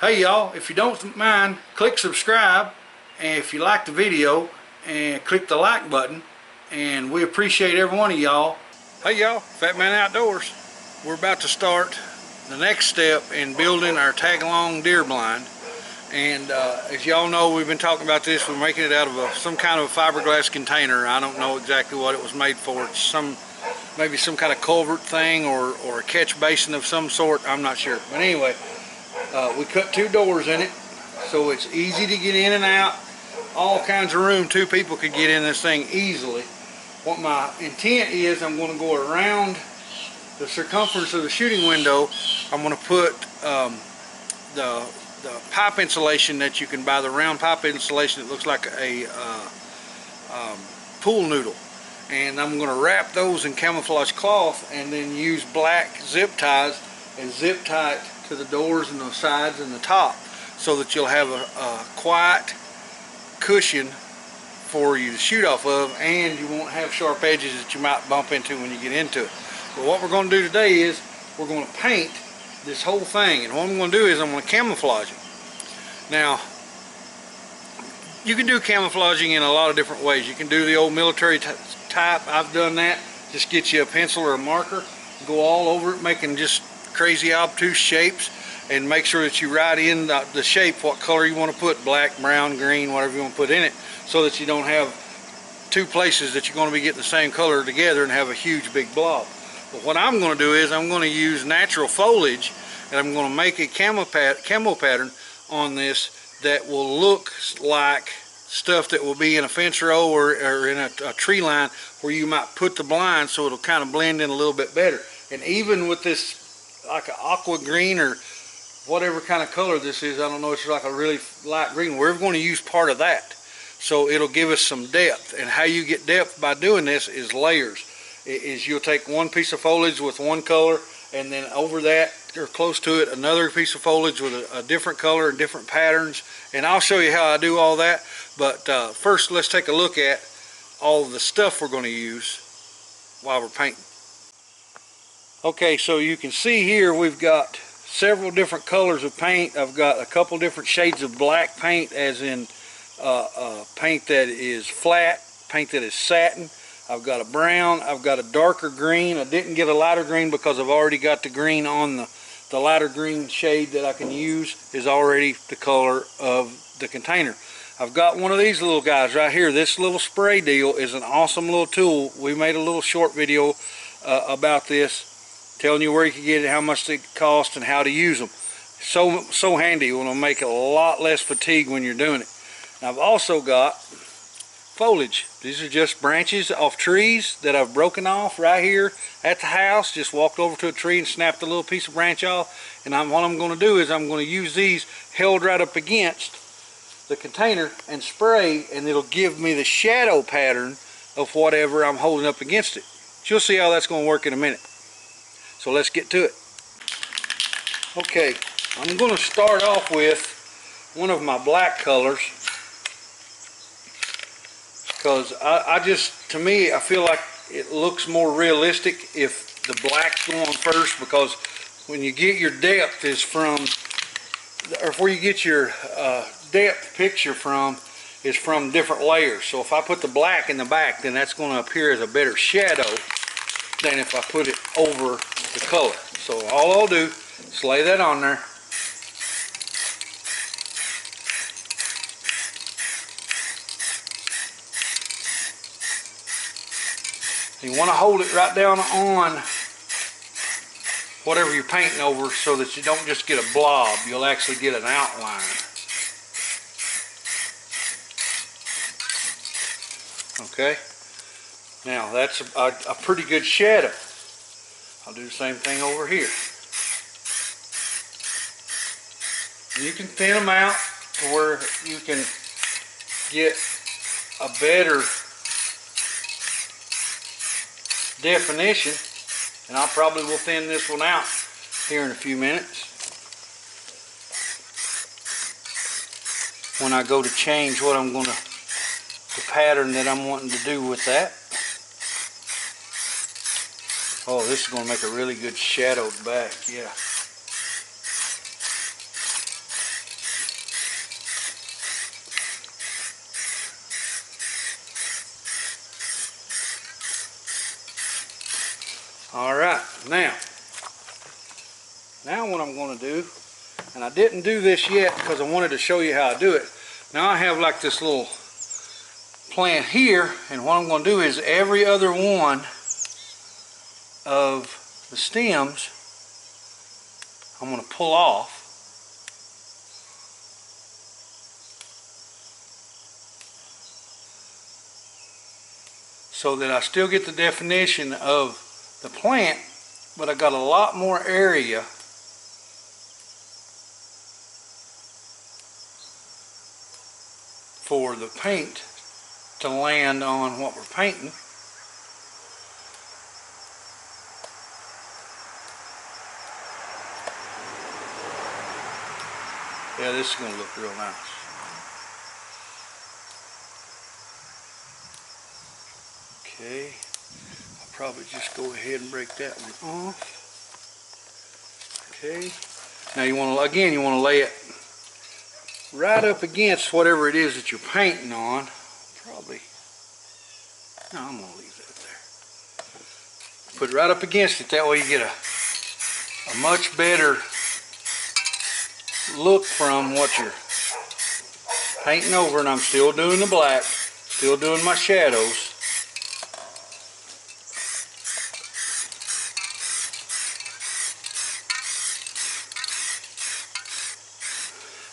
Hey y'all, if you don't mind, click subscribe, and if you like the video, and click the like button, and we appreciate every one of y'all. Hey y'all, Fat Man Outdoors. We're about to start the next step in building our tag-along deer blind. And as y'all know, we've been talking about this. We're making it out of some kind of a fiberglass container. I don't know exactly what it was made for. It's maybe some kind of culvert thing or a catch basin of some sort. I'm not sure. But anyway, we cut 2 doors in it, so it's easy to get in and out. All kinds of room. 2 people could get in this thing easily. What my intent is, I'm going to go around the circumference of the shooting window. I'm going to put the pipe insulation that you can buy, the round pipe insulation that looks like a pool noodle, and I'm going to wrap those in camouflage cloth and then use black zip ties and zip tie it to the doors and the sides and the top, so that you'll have a quiet cushion for you to shoot off of, and you won't have sharp edges that you might bump into when you get into it. But what we're going to do today is we're going to paint this whole thing, and what I'm going to do is I'm going to camouflage it. Now, you can do camouflaging in a lot of different ways. You can do the old military type. I've done that. Just get you a pencil or a marker, go all over it, making just crazy obtuse shapes, and make sure that you write in the shape, what color you want to put, black, brown, green, whatever you want to put in it, so that you don't have 2 places that you're going to be getting the same color together and have a huge big blob. But what I'm going to do is I'm going to use natural foliage, and I'm going to make a camo pattern on this that will look like stuff that will be in a fence row or in a tree line where you might put the blind, so it'll kind of blend in a little bit better. And even with this, like an aqua green or whatever kind of color this is, I don't know, it's like a really light green, we're going to use part of that, so it'll give us some depth. And how you get depth by doing this is layers. You'll take one piece of foliage with one color, and then over that or close to it another piece of foliage with a different color and different patterns, and I'll show you how I do all that. But first, let's take a look at all the stuff we're going to use while we're painting. Okay, so you can see here we've got several different colors of paint. I've got a couple different shades of black paint, as in paint that is flat, paint that is satin. I've got a brown, I've got a darker green. I didn't get a lighter green because I've already got the green on the lighter green shade that I can use is already the color of the container. I've got one of these little guys right here. This little spray deal is an awesome little tool. We made a little short video about this, telling you where you can get it, how much it costs, and how to use them. So handy. It'll make it a lot less fatigue when you're doing it. Now, I've also got foliage. These are just branches off trees that I've broken off right here at the house. Just walked over to a tree and snapped a little piece of branch off. And what I'm going to do is I'm going to use these held right up against the container and spray, and it'll give me the shadow pattern of whatever I'm holding up against it. You'll see how that's going to work in a minute. So let's get to it. Okay, I'm going to start off with one of my black colors, because I just, to me, I feel like it looks more realistic if the black's going first, because when you get your depth is from, or where you get your depth picture from is from different layers. So if I put the black in the back, then that's going to appear as a better shadow than if I put it over the color. So all I'll do is lay that on there. You want to hold it right down on whatever you're painting over, so that you don't just get a blob, you'll actually get an outline. Okay, now that's a pretty good shadow. I'll do the same thing over here. And you can thin them out to where you can get a better definition, and I probably will thin this one out here in a few minutes when I go to change what I'm going to, the pattern that I'm wanting to do with that. Oh, this is going to make a really good shadowed back, yeah. Alright, now what I'm going to do, and I didn't do this yet because I wanted to show you how I do it. Now I have like this little plant here, and what I'm going to do is every other one of the stems I'm going to pull off. So that I still get the definition of the plant, but I got a lot more area for the paint to land on what we're painting. Yeah, this is going to look real nice. Okay, I'll probably just go ahead and break that one off. Okay, now you want to lay it right up against whatever it is that you're painting on. Probably, no, I'm going to leave that there. Put it right up against it, that way you get a much better look from what you're painting over. And I'm still doing the black, still doing my shadows.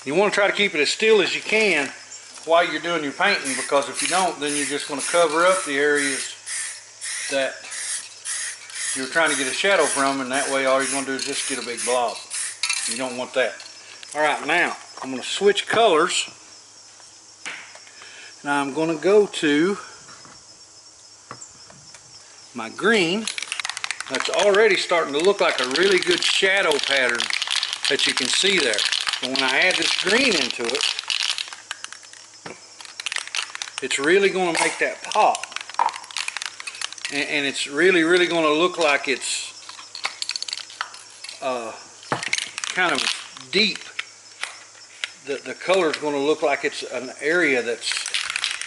You want to try to keep it as still as you can while you're doing your painting, because if you don't, then you're just going to cover up the areas that you're trying to get a shadow from, and that way all you're going to do is just get a big blob. You don't want that. Alright, now I'm going to switch colors. Now I'm going to go to my green. That's already starting to look like a really good shadow pattern that you can see there. And when I add this green into it, it's really going to make that pop. And it's really going to look like it's kind of deep. The color is going to look like it's an area that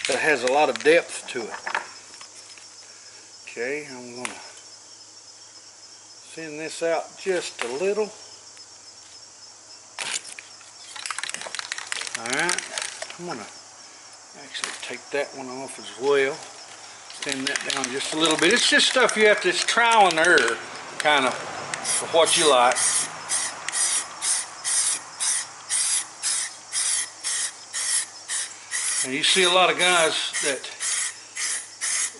has a lot of depth to it. Okay, I'm going to thin this out just a little. Alright, I'm going to actually take that one off as well. Thin that down just a little bit. It's just stuff you have to, it's trial and error kind of for what you like. And you see a lot of guys that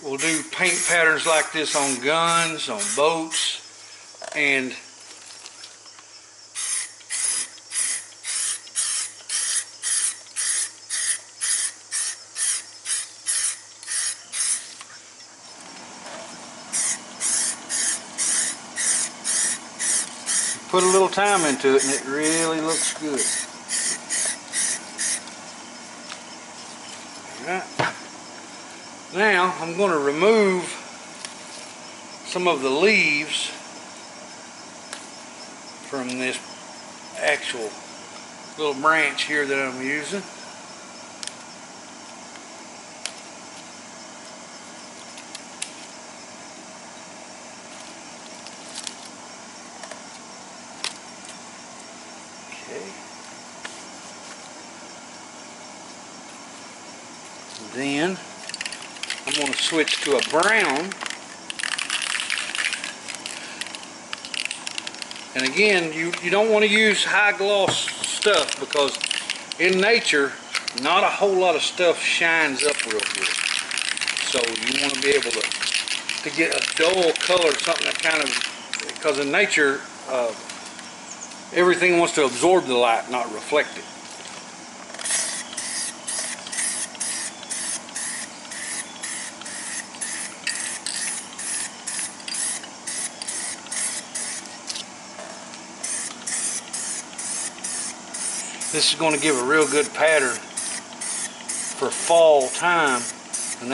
will do paint patterns like this on guns, on boats, and put a little time into it and it really looks good. Alright. Now I'm going to remove some of the leaves from this actual little branch here that I'm using. Then I'm going to switch to a brown, and again you don't want to use high gloss stuff, because in nature not a whole lot of stuff shines up real good, so you want to be able to get a dull color, something that kind of, because in nature everything wants to absorb the light, not reflect it. This is going to give a real good pattern for fall time, and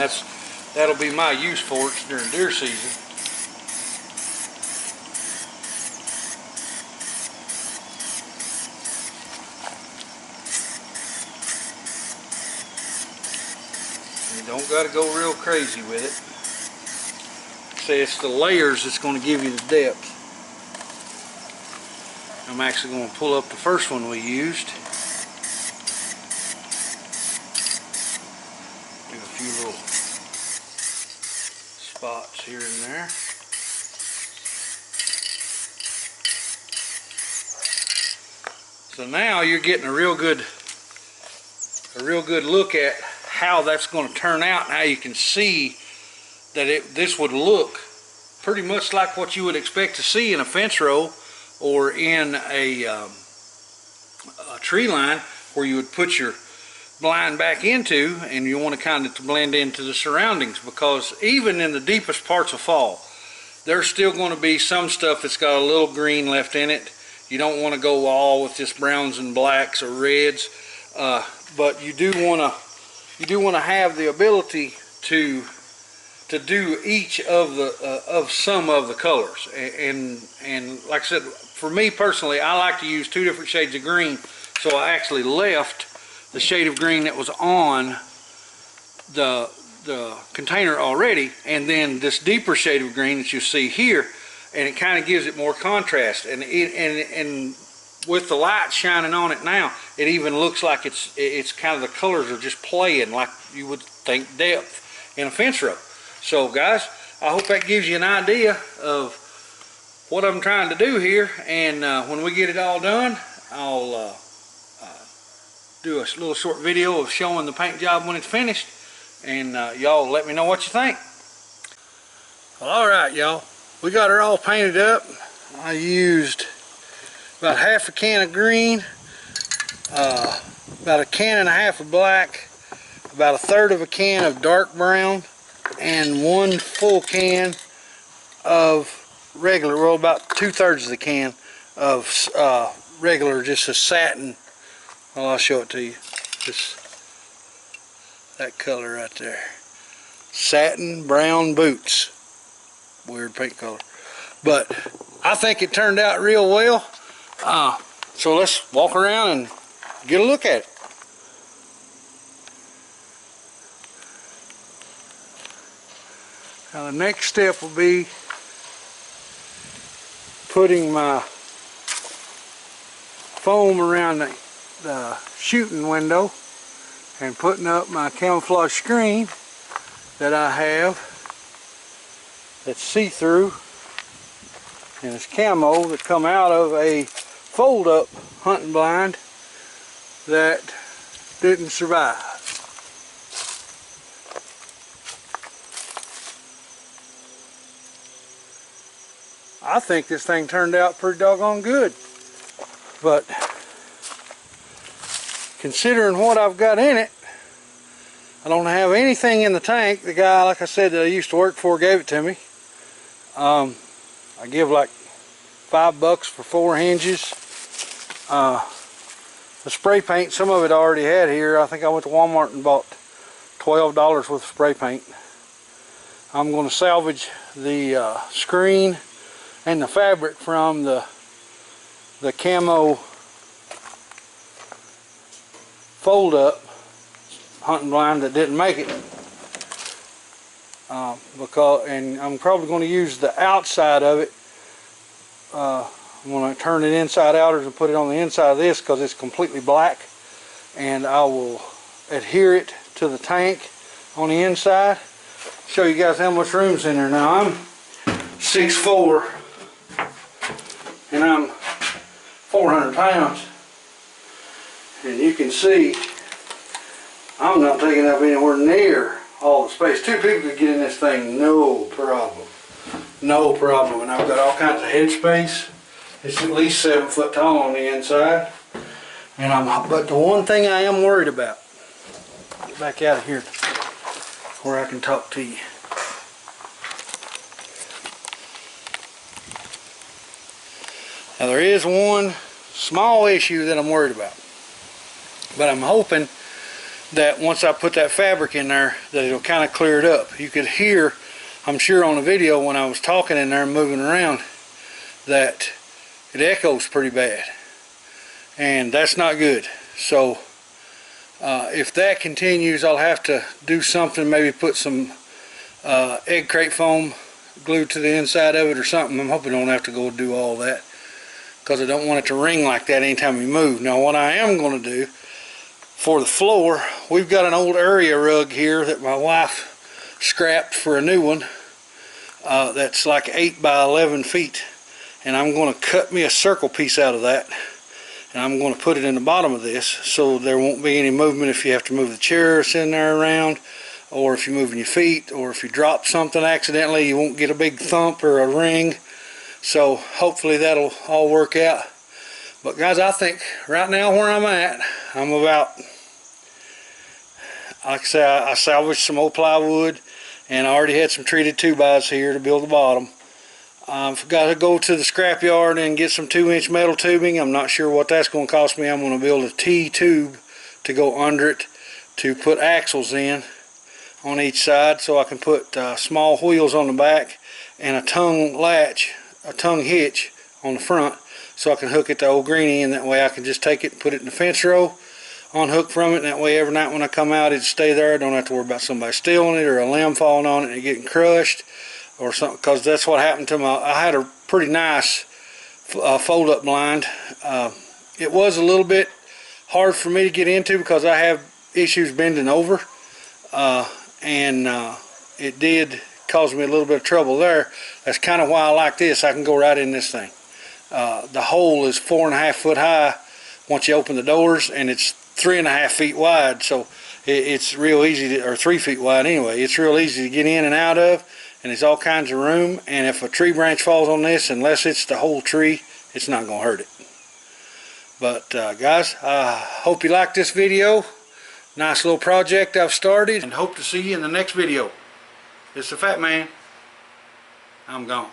that'll be my use for it during deer season. You don't got to go real crazy with it. say, it's the layers that's going to give you the depth. I'm actually going to pull up the first one we used. Do a few little spots here and there. So now you're getting a real good look at how that's going to turn out, and how you can see that this would look pretty much like what you would expect to see in a fence row or in a tree line, where you would put your blind back into, and you want to kind of blend into the surroundings, because even in the deepest parts of fall, there's still going to be some stuff that's got a little green left in it. You don't want to go all with just browns and blacks or reds, but you do want to have the ability to do each of the some of the colors. And like I said, for me personally, I like to use 2 different shades of green. So I actually left the shade of green that was on the container already, and then this deeper shade of green that you see here, and it kind of gives it more contrast. And with the light shining on it now, it even looks like it's kind of, the colors are just playing like you would think depth in a fence row. So guys, I hope that gives you an idea of what I'm trying to do here, and when we get it all done, I'll do a little short video of showing the paint job when it's finished, and y'all let me know what you think. Well, alright y'all, we got her all painted up. I used about half a can of green, about a can and a half of black, about a third of a can of dark brown, and 1 full can of regular, well, about 2/3 of the can of regular, just a satin. Well, I'll show it to you. Just that color right there. Satin brown boots. Weird paint color. But I think it turned out real well. So let's walk around and get a look at it. Now the next step will be putting my foam around the shooting window and putting up my camouflage screen that I have that's see-through, and it's camo that come out of a fold-up hunting blind that didn't survive. I think this thing turned out pretty doggone good, but considering what I've got in it, I don't have anything in the tank. The guy, like I said, that I used to work for gave it to me. I give like $5 for 4 hinges. The spray paint, some of it I already had here. I think I went to Walmart and bought $12 worth of spray paint. I'm going to salvage the screen and the fabric from the camo fold up hunting blind that didn't make it, and I'm probably going to use the outside of it. I'm going to turn it inside outers and put it on the inside of this because it's completely black, and I will adhere it to the tank on the inside. Show you guys how much room's in there. Now I'm 6'4" and I'm 400 pounds, and you can see I'm not taking up anywhere near all the space. 2 people could get in this thing, no problem. No problem. And I've got all kinds of head space. It's at least 7 foot tall on the inside. But the one thing I am worried about, get back out of here where I can talk to you. Now there is one small issue that I'm worried about, but I'm hoping that once I put that fabric in there that it'll kind of clear it up. You could hear, I'm sure on the video when I was talking in there and moving around, that it echoes pretty bad, and that's not good. So if that continues, I'll have to do something, maybe put some egg crate foam glued to the inside of it or something. I'm hoping I don't have to go do all that, because I don't want it to ring like that anytime we move. Now what I am going to do for the floor, we've got an old area rug here that my wife scrapped for a new one, that's like 8 by 11 feet, and I'm going to cut me a circle piece out of that, and I'm going to put it in the bottom of this so there won't be any movement if you have to move the chair sitting there around, or if you're moving your feet, or if you drop something accidentally, you won't get a big thump or a ring. So hopefully that'll all work out. But guys, I think right now where I'm at, I'm about, like I say, I salvaged some old plywood, and I already had some treated 2x here to build the bottom. I've got to go to the scrapyard and get some 2-inch metal tubing. I'm not sure what that's going to cost me. I'm going to build a T-tube to go under it to put axles in on each side, so I can put small wheels on the back and a tongue latch, a tongue hitch on the front, so I can hook it to old Greenie, and that way I can just take it and put it in the fence row, unhook from it, and that way every night when I come out it'd stay there. I don't have to worry about somebody stealing it or a limb falling on it and getting crushed or something, because that's what happened to my, I had a pretty nice fold-up blind. It was a little bit hard for me to get into because I have issues bending over, and it did cause me a little bit of trouble there. That's kind of why I like this. I can go right in this thing. The hole is 4.5 foot high once you open the doors, and it's 3.5 feet wide, so it's real easy to, or 3 feet wide anyway. It's real easy to get in and out of, and there's all kinds of room. And if a tree branch falls on this, unless it's the whole tree, it's not going to hurt it. But guys, I hope you liked this video. Nice little project I've started, and hope to see you in the next video. It's the Fat Man. I'm gone.